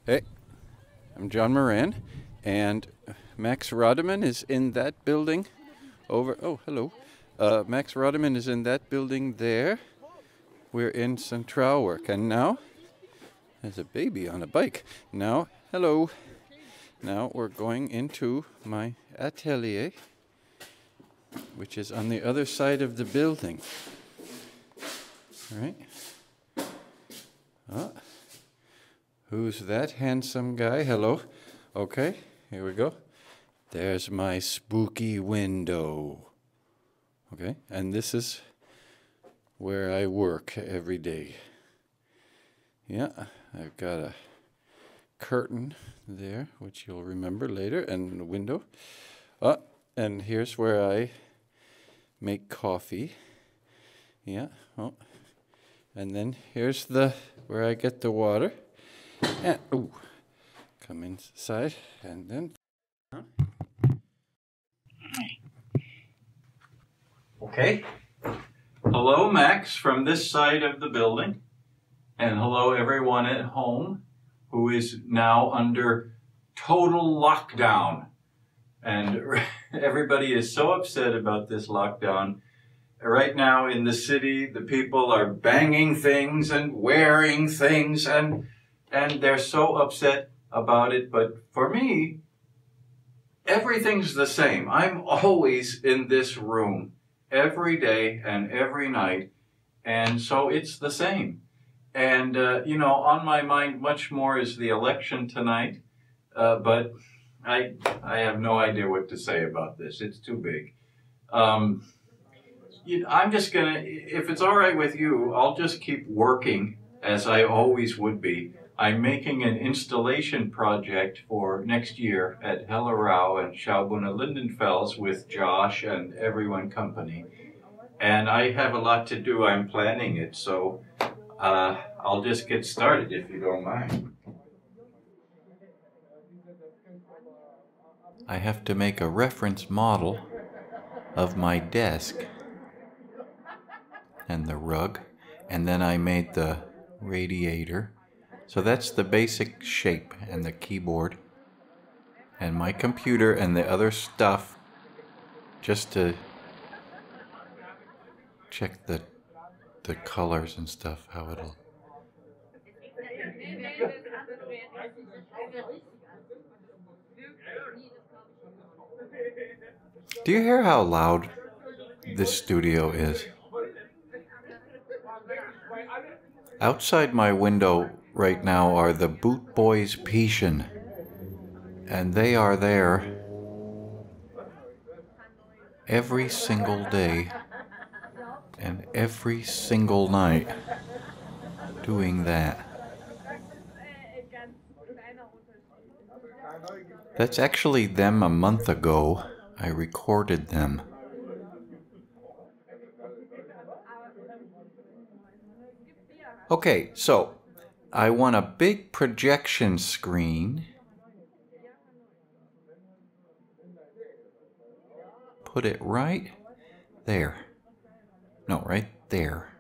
Hey, I'm John Moran, and Max Rademann is in that building over. Oh, hello. Max Rademann is in that building there. We're in Zentralwerk, and now there's a baby on a bike. Now, hello. Now we're going into my atelier, which is on the other side of the building. All right. Oh. Who's that handsome guy? Hello. Okay, here we go. There's my spooky window. Okay, and this is where I work every day. Yeah, I've got a curtain there, which you'll remember later, and a window. And here's where I make coffee. Yeah, oh. And then here's where I get the water. And, ooh, come inside, and then... Okay. Hello, Max, from this side of the building. And hello, everyone at home who is now under total lockdown. And everybody is so upset about this lockdown. Right now in the city, the people are banging things and wearing things, and they're so upset about it. But for me, everything's the same. I'm always in this room every day and every night, and so it's the same. And, you know, on my mind much more is the election tonight, but I have no idea what to say about this. It's too big. I'm just gonna, if it's all right with you, I'll just keep working as I always would be. I'm making an installation project for next year at Hellerau and Schaubühne Lindenfels with Josh and everyone company. And I have a lot to do. I'm planning it, so I'll just get started if you don't mind. I have to make a reference model of my desk and the rug, and then I made the radiator. So that's the basic shape, and the keyboard and my computer and the other stuff, just to check the colors and stuff, how it'll... Do you hear how loud this studio is? Outside my window right now are the Boot Boys Pieschen, and they are there every single day and every single night doing that. That's actually them a month ago. I recorded them. Okay, so I want a big projection screen. Put it right there. No, right there.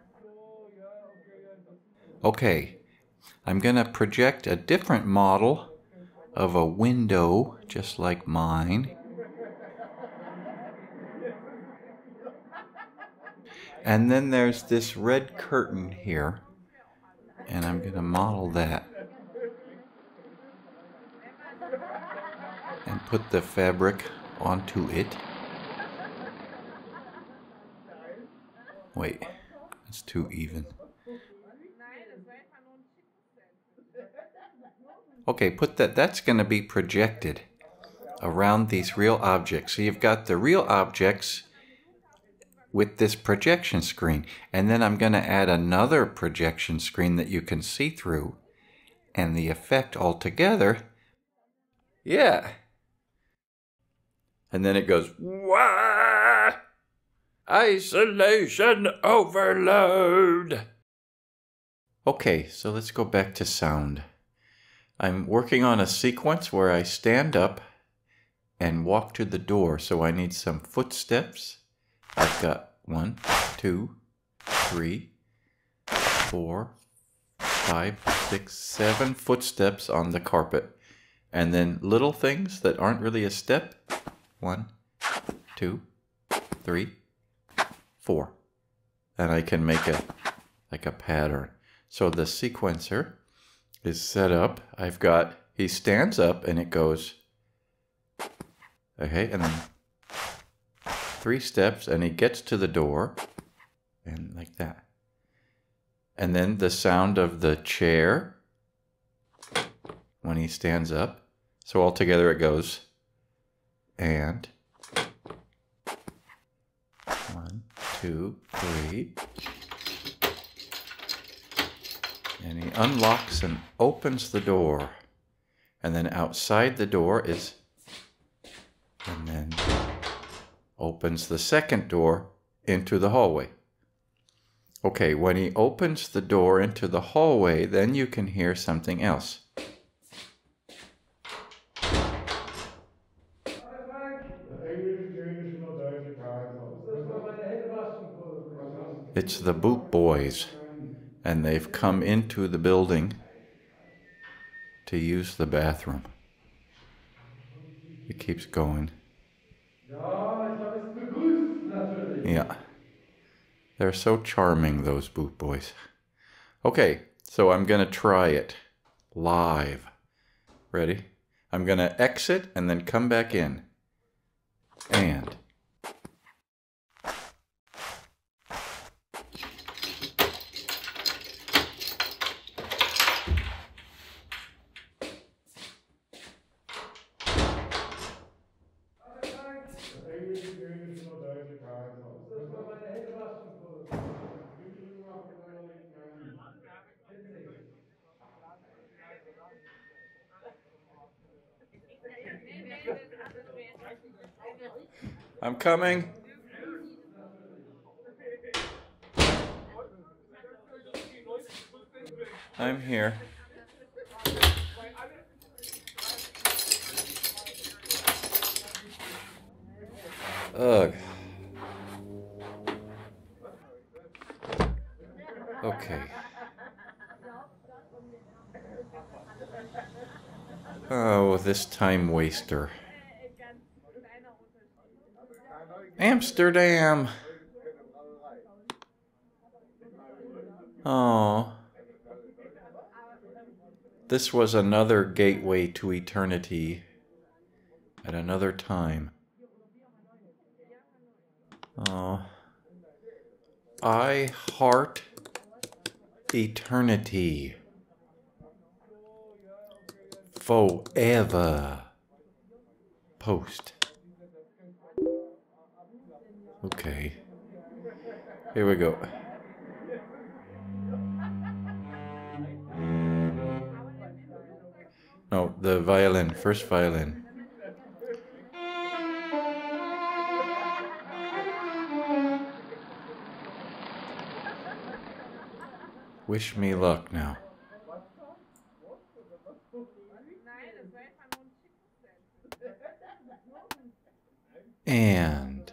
Okay, I'm going to project a different model of a window just like mine. And then there's this red curtain here, and I'm going to model that and put the fabric onto it. Wait, it's too even. Okay, put that's going to be projected around these real objects. So you've got the real objects with this projection screen, and then I'm going to add another projection screen that you can see through, and the effect altogether, yeah. And then it goes, wah! Isolation overload. Okay, so let's go back to sound. I'm working on a sequence where I stand up and walk to the door, so I need some footsteps. I've got 1, 2, 3, 4, 5, 6, 7 footsteps on the carpet. And then little things that aren't really a step. 1, 2, 3, 4. And I can make a pattern. So the sequencer is set up. He stands up and it goes, okay, and then 3 steps and he gets to the door and like that. And then the sound of the chair when he stands up. So all together it goes, and 1, 2, 3. And he unlocks and opens the door. And then outside the door is, and then opens the second door into the hallway. Okay, when he opens the door into the hallway, then you can hear something else. It's the Boot Boys, and they've come into the building to use the bathroom. It keeps going. Yeah. They're so charming, those Boot Boys. Okay, so I'm going to try it live. Ready? I'm going to exit and then come back in. And... I'm coming. I'm here. Ugh. Okay. Oh, this time waster. Amsterdam. Oh. This was another gateway to eternity at another time. Oh. I heart eternity. Forever. Post. Okay. Here we go. No, the violin. First violin. Wish me luck now. And...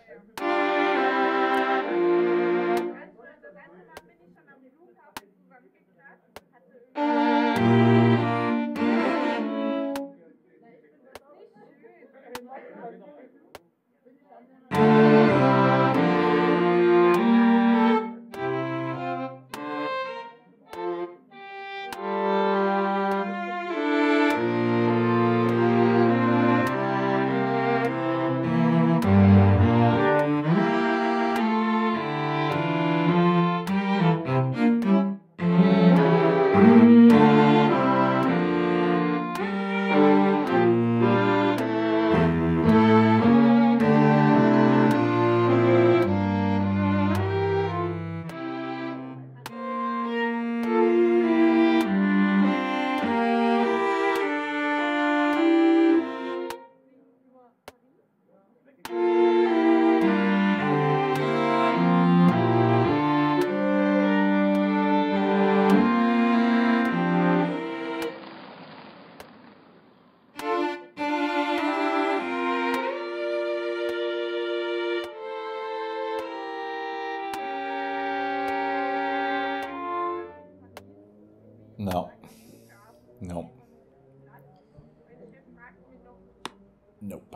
Nope.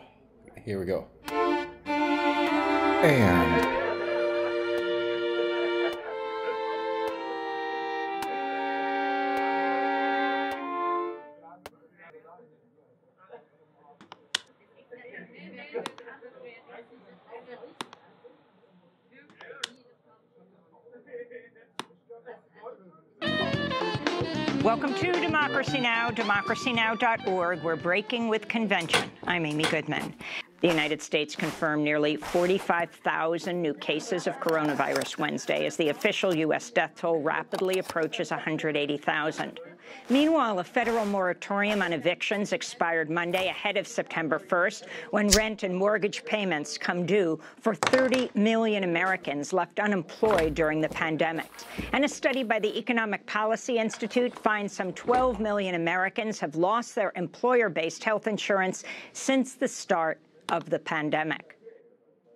Here we go. And... Welcome to Democracy Now!, democracynow.org. We're breaking with convention. I'm Amy Goodman. The United States confirmed nearly 45,000 new cases of coronavirus Wednesday as the official U.S. death toll rapidly approaches 180,000. Meanwhile, a federal moratorium on evictions expired Monday ahead of September 1st, when rent and mortgage payments come due for 30 million Americans left unemployed during the pandemic. And a study by the Economic Policy Institute finds some 12 million Americans have lost their employer-based health insurance since the start of the pandemic.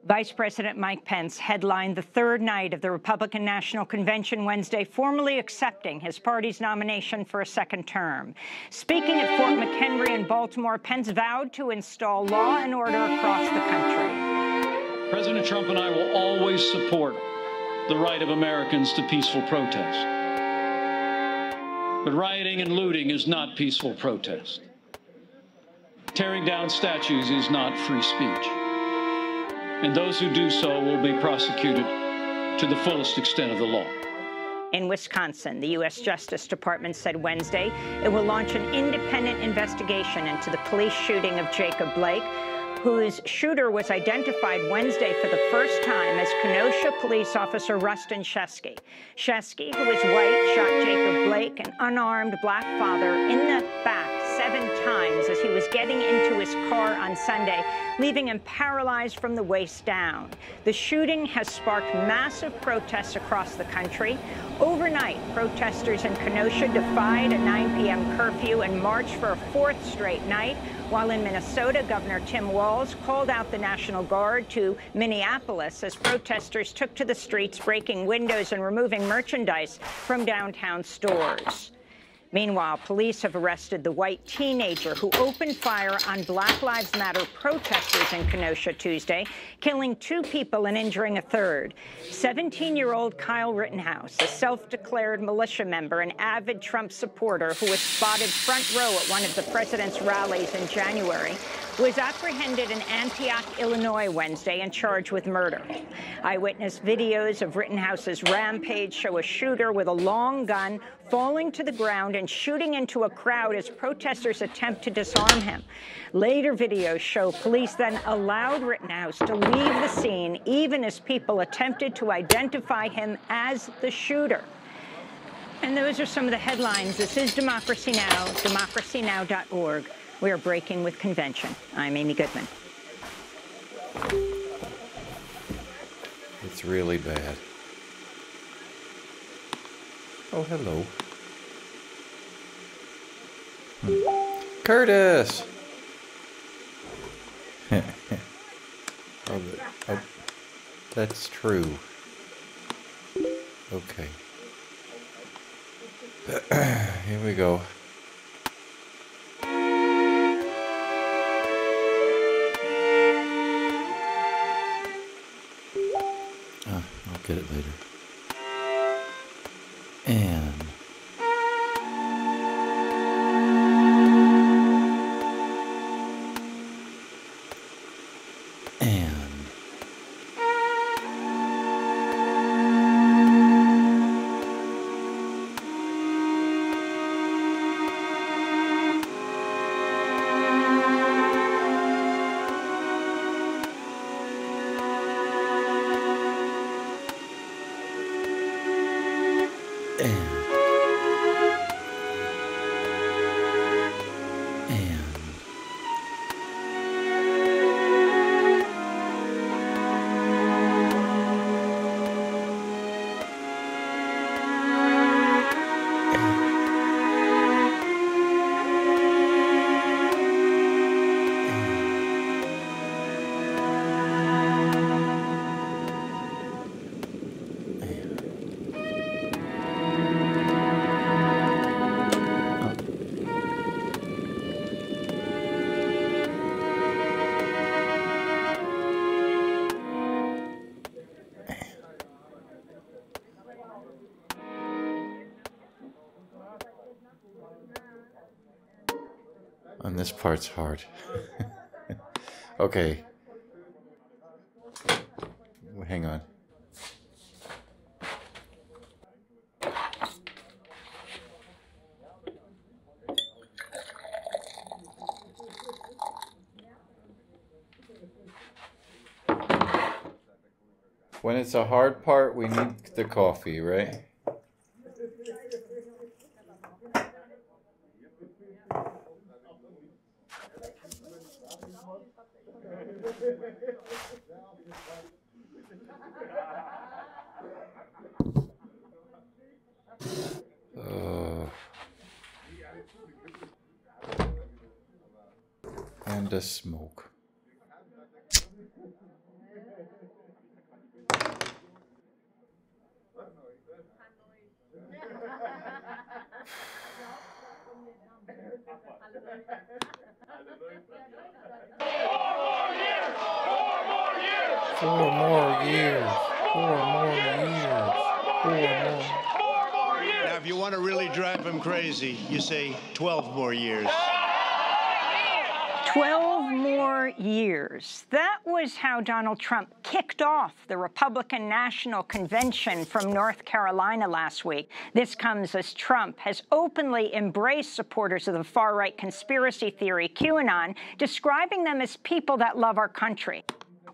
Vice President Mike Pence headlined the third night of the Republican National Convention Wednesday, formally accepting his party's nomination for a second term. Speaking at Fort McHenry in Baltimore, Pence vowed to install law and order across the country. President Trump and I will always support the right of Americans to peaceful protest. But rioting and looting is not peaceful protest. Tearing down statues is not free speech. And those who do so will be prosecuted to the fullest extent of the law. In Wisconsin, the U.S. Justice Department said Wednesday it will launch an independent investigation into the police shooting of Jacob Blake, whose shooter was identified Wednesday for the first time as Kenosha police officer Rustin Shesky. Shesky, who is white, shot Jacob Blake, an unarmed black father, in the back 7 times as he was getting into his car on Sunday, leaving him paralyzed from the waist down. The shooting has sparked massive protests across the country. Overnight, protesters in Kenosha defied a 9 p.m. curfew and marched for a 4th straight night, while in Minnesota, Governor Tim Walz called out the National Guard to Minneapolis as protesters took to the streets, breaking windows and removing merchandise from downtown stores. Meanwhile, police have arrested the white teenager who opened fire on Black Lives Matter protesters in Kenosha Tuesday, killing 2 people and injuring a 3rd. 17-year-old Kyle Rittenhouse, a self-declared militia member and avid Trump supporter who was spotted front row at one of the president's rallies in January, was apprehended in Antioch, Illinois Wednesday and charged with murder. Eyewitness videos of Rittenhouse's rampage show a shooter with a long gun falling to the ground and shooting into a crowd as protesters attempt to disarm him. Later videos show police then allowed Rittenhouse to leave the scene, even as people attempted to identify him as the shooter. And those are some of the headlines. This is Democracy Now!, democracynow.org. We are breaking with convention. I'm Amy Goodman. It's really bad. Oh, hello. Curtis! oh, that's true. Okay. Here we go. I'll get it later. And And this part's hard. Okay. Hang on. When it's a hard part, we need the coffee, right? And a smoke. Four more years. Now, if you want to really drive him crazy, you say 12 more years. 12 more years. That was how Donald Trump kicked off the Republican National Convention from North Carolina last week. This comes as Trump has openly embraced supporters of the far-right conspiracy theory QAnon, describing them as people that love our country.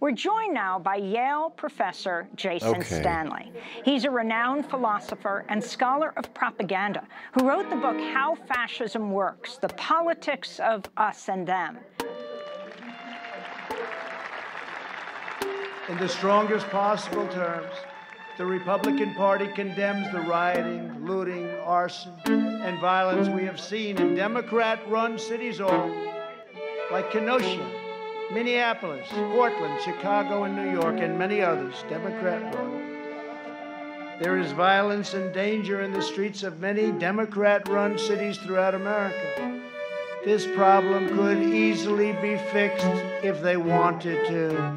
We're joined now by Yale professor Jason Stanley. He's a renowned philosopher and scholar of propaganda who wrote the book How Fascism Works, The Politics of Us and Them. In the strongest possible terms, the Republican Party condemns the rioting, looting, arson, and violence we have seen in Democrat-run cities all, like Kenosha, Minneapolis, Portland, Chicago, and New York, and many others, Democrat-run. There is violence and danger in the streets of many Democrat-run cities throughout America. This problem could easily be fixed if they wanted to.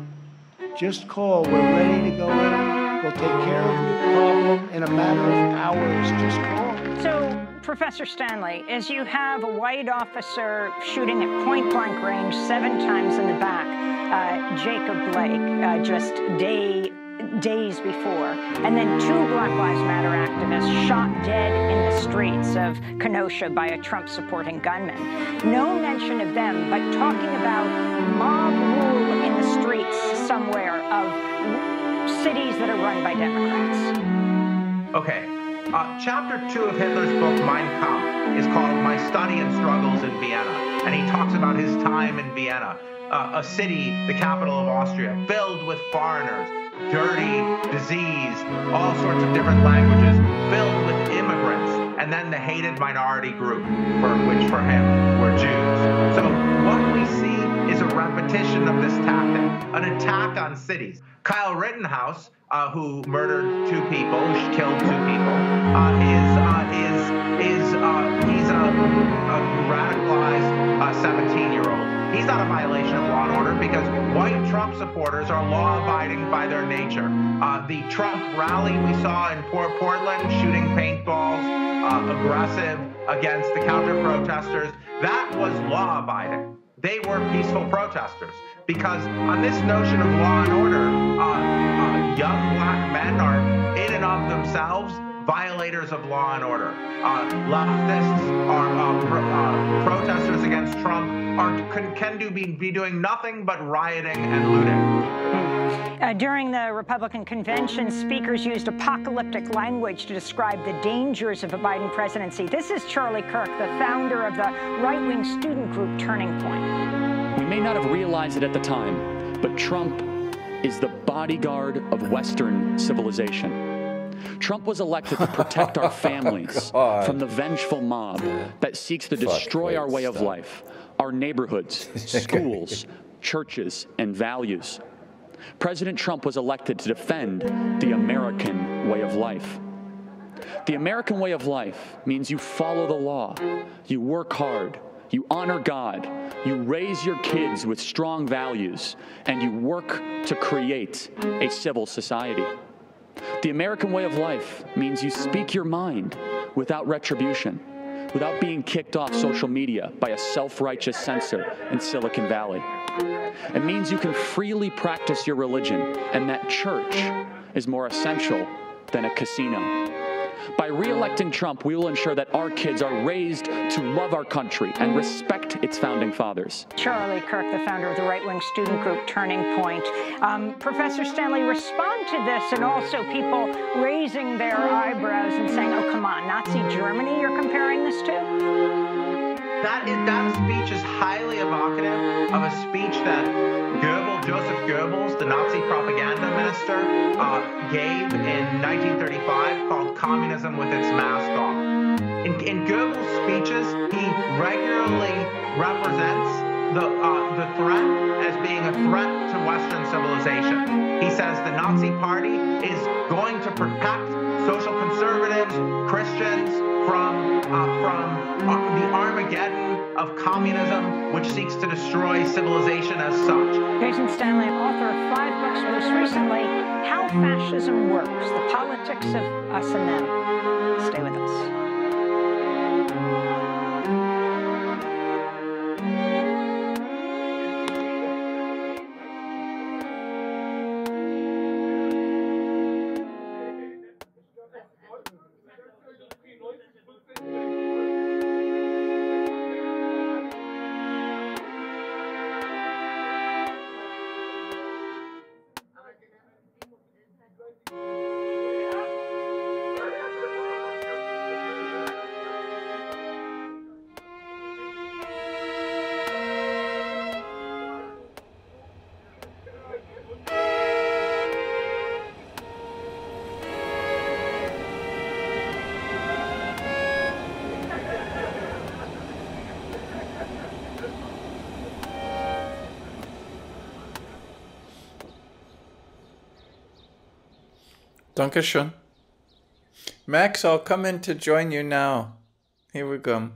Just call. We're ready to go in. We'll take care of the problem in a matter of hours. Just call. So, Professor Stanley, as you have a white officer shooting at point-blank range 7 times in the back, Jacob Blake, just days before, and then 2 Black Lives Matter activists shot dead in the streets of Kenosha by a Trump-supporting gunman. No mention of them, but talking about mob rule in the streets somewhere of cities that are run by Democrats. Okay. Chapter 2 of Hitler's book, Mein Kampf, is called My Study and Struggles in Vienna. And he talks about his time in Vienna, a city, the capital of Austria, filled with foreigners, dirty, disease, all sorts of different languages, filled with immigrants, and then the hated minority group, which for him were Jews. So what we see is a repetition of this tactic, an attack on cities. Kyle Rittenhouse, who murdered 2 people, killed 2 people, he's a radicalized 17-year-old. He's not a violation of law and order because white Trump supporters are law-abiding by their nature. The Trump rally we saw in Portland, shooting paintballs, aggressive against the counter-protesters, that was law-abiding. They were peaceful protesters. Because on this notion of law and order, young black men are in and of themselves violators of law and order. Leftists are protesters against Trump can be doing nothing but rioting and looting. During the Republican convention, speakers used apocalyptic language to describe the dangers of a Biden presidency. This is Charlie Kirk, the founder of the right-wing student group Turning Point. We may not have realized it at the time, but Trump is the bodyguard of Western civilization. Trump was elected to protect our families from the vengeful mob that seeks to destroy our way of life, our neighborhoods, schools, churches, and values. President Trump was elected to defend the American way of life. The American way of life means you follow the law, you work hard, you honor God, you raise your kids with strong values, and you work to create a civil society. The American way of life means you speak your mind without retribution. without being kicked off social media by a self-righteous censor in Silicon Valley. It means you can freely practice your religion, and that church is more essential than a casino. By re-electing Trump, we will ensure that our kids are raised to love our country and respect its founding fathers. Charlie Kirk, the founder of the right-wing student group Turning Point. Professor Stanley, respond to this, and also people raising their eyebrows and saying, oh, come on, Nazi Germany you're comparing this to? That speech is highly evocative of a speech that Joseph Goebbels, the Nazi propaganda minister, gave in 1935 called Communism with Its Mask Off. In Goebbels' speeches, he regularly represents the threat as being a threat to Western civilization. He says the Nazi Party is going to protect social conservatives, Christians, from the Armageddon of communism, which seeks to destroy civilization as such. Jason Stanley, author of 5 books, most recently, How Fascism Works, The Politics of Us and Them. Stay with us. Dankeschön. Max, I'll come in to join you now. Here we go.